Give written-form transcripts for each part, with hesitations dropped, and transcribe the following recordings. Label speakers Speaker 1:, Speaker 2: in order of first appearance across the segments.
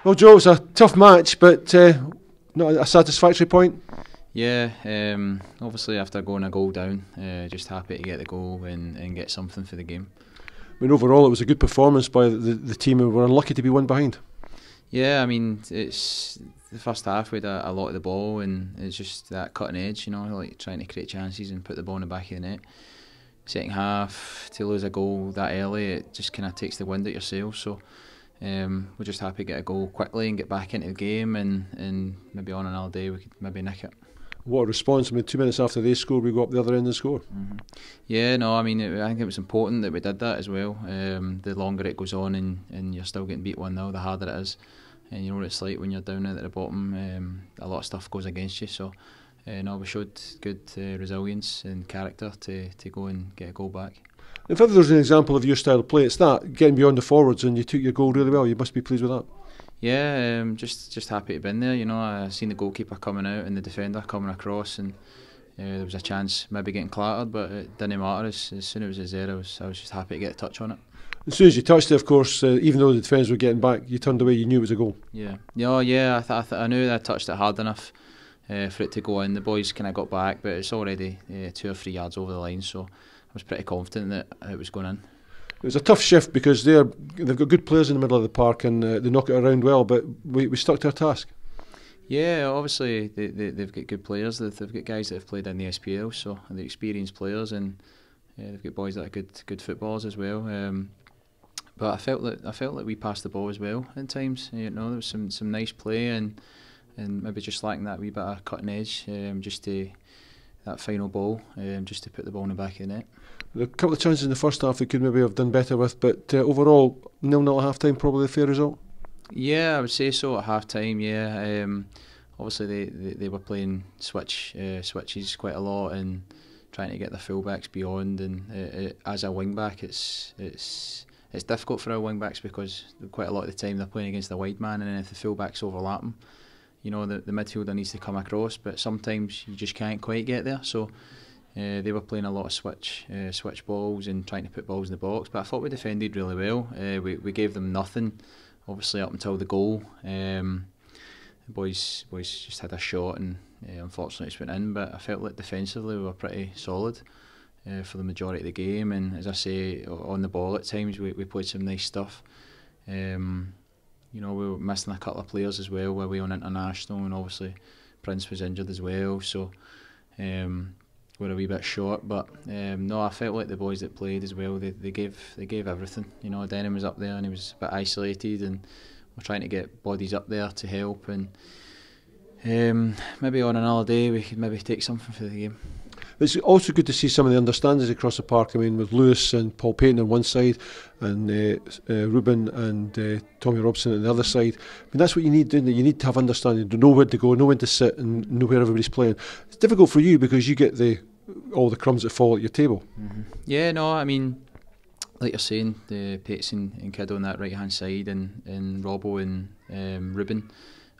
Speaker 1: Well, Joe, it was a tough match, but not a satisfactory point.
Speaker 2: Yeah, obviously after going a goal down, just happy to get the goal and get something for the game.
Speaker 1: I mean, overall, it was a good performance by the team, and were unlucky to be one behind.
Speaker 2: Yeah, I mean, it's the first half we had a lot of the ball, and it's just that cutting edge, like trying to create chances and put the ball in the back of the net. Second half, to lose a goal that early, it just kind of takes the wind out your sails. So we're just happy to get a goal quickly and get back into the game, and maybe on another day we could maybe nick it.
Speaker 1: What a response. I mean, 2 minutes after they scored, we got up the other end and scored.
Speaker 2: Yeah, no, I mean, I think it was important that we did that as well. The longer it goes on and you're still getting beat 1-0, the harder it is. And you know what it's like when you're down at the bottom, a lot of stuff goes against you. So no, we showed good resilience and character to go and get a goal back.
Speaker 1: If ever there's an example of your style of play, it's that, getting beyond the forwards, and you took your goal really well. You must be pleased with that.
Speaker 2: Yeah, just happy to be in there. I seen the goalkeeper coming out and the defender coming across, and there was a chance maybe getting clattered, but it didn't matter. As soon as it was there, I was just happy to get a touch on it.
Speaker 1: As soon as you touched it, of course, even though the defence were getting back, you turned away. You knew it was a goal.
Speaker 2: Yeah. I knew that I touched it hard enough for it to go in. The boys kind of got back, but it's already 2 or 3 yards over the line, so I was pretty confident that it was going in.
Speaker 1: It was a tough shift because they've got good players in the middle of the park, and they knock it around well, but we stuck to our task.
Speaker 2: Yeah, obviously they've got good players. They've got guys that have played in the SPL, so they're experienced players, and they've got boys that are good footballers as well. But I felt like we passed the ball as well at times. There was some nice play and maybe just lacking that wee bit of cutting edge, just to that final ball, just to put the ball in the back of the net.
Speaker 1: There were a couple of chances in the first half they could maybe have done better with, but overall 0-0 at half time, probably a fair result.
Speaker 2: Yeah, I would say so at half time. Yeah, obviously they were playing switches quite a lot and trying to get the fullbacks beyond. And as a wing back, it's difficult for our wing backs because quite a lot of the time they're playing against the wide man, and then if the fullbacks overlap them, the midfielder needs to come across, but sometimes you just can't quite get there. So they were playing a lot of switch balls and trying to put balls in the box, but I thought we defended really well. We gave them nothing, obviously, up until the goal. The boys just had a shot and unfortunately it went in, but I felt like defensively we were pretty solid for the majority of the game, and as I say, on the ball at times we played some nice stuff. We were missing a couple of players as well while we were on international, and obviously Prince was injured as well, so we're a wee bit short. But no, I felt like the boys that played as well, they gave everything. Denham was up there and he was a bit isolated, and we're trying to get bodies up there to help, and maybe on another day we could maybe take something for the game.
Speaker 1: It's also good to see some of the understandings across the park. I mean, with Lewis and Paul Payton on one side, and Ruben and Tommy Robson on the other side. I mean, that's what you need, don't you? You need to have understanding, to know where to go, know when to sit, and know where everybody's playing. It's difficult for you because you get all the crumbs that fall at your table.
Speaker 2: Yeah, no, I mean, like you're saying, the Pates and Kiddo on that right hand side, and Robbo and Ruben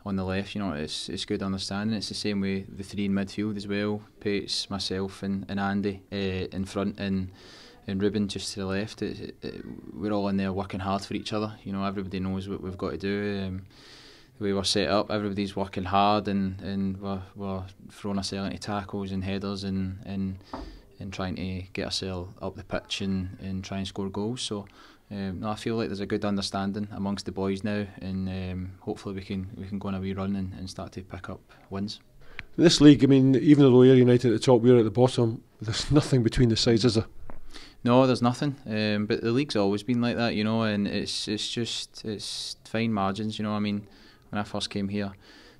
Speaker 2: on the left, it's good understanding. It's the same way the three in midfield as well, Pates, myself and Andy in front, and Ruben just to the left. We're all in there working hard for each other. Everybody knows what we've got to do. The way we're set up, everybody's working hard, and we're throwing ourselves into tackles and headers and trying to get ourselves up the pitch and try and score goals. So no, I feel like there's a good understanding amongst the boys now, and hopefully we can go on a wee run and start to pick up wins.
Speaker 1: In this league, I mean, even though we're United at the top, we're at the bottom, there's nothing between the sides, is there?
Speaker 2: No, there's nothing. But the league's always been like that, and it's fine margins. I mean, when I first came here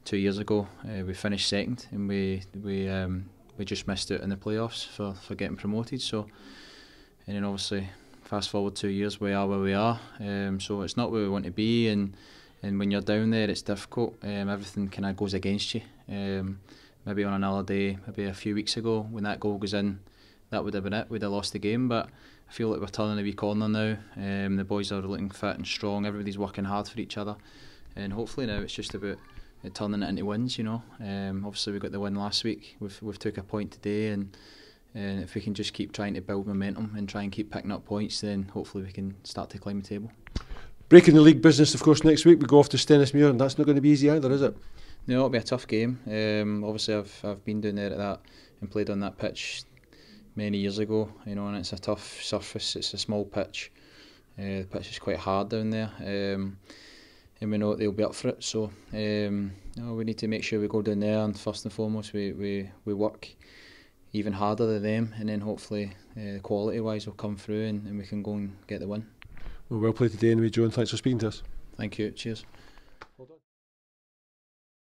Speaker 2: 2 years ago, we finished second, and we just missed out in the playoffs for getting promoted. So, and then obviously, fast forward 2 years, we are where we are. So it's not where we want to be, and when you're down there, it's difficult. Everything kind of goes against you. Maybe on another day, maybe a few weeks ago, when that goal goes in, that would have been it. We'd have lost the game, but I feel like we're turning a wee corner now. The boys are looking fit and strong. Everybody's working hard for each other, and hopefully now it's just about turning it into wins. Obviously we got the win last week. We've took a point today, and if we can just keep trying to build momentum and try and keep picking up points, then hopefully we can start to climb the table.
Speaker 1: Breaking the league business, of course, next week we go off to Stennismuir, and that's not going to be easy either, is it?
Speaker 2: No, it'll be a tough game. Obviously, I've been down there at that and played on that pitch many years ago, you know, and it's a tough surface. It's a small pitch. The pitch is quite hard down there, and we know they'll be up for it. So we need to make sure we go down there, and first and foremost we work even harder than them, and then hopefully quality wise will come through, and we can go and get the win.
Speaker 1: Well played today anyway, Joe, and thanks for speaking to us.
Speaker 2: Thank you. Cheers.
Speaker 1: Well done.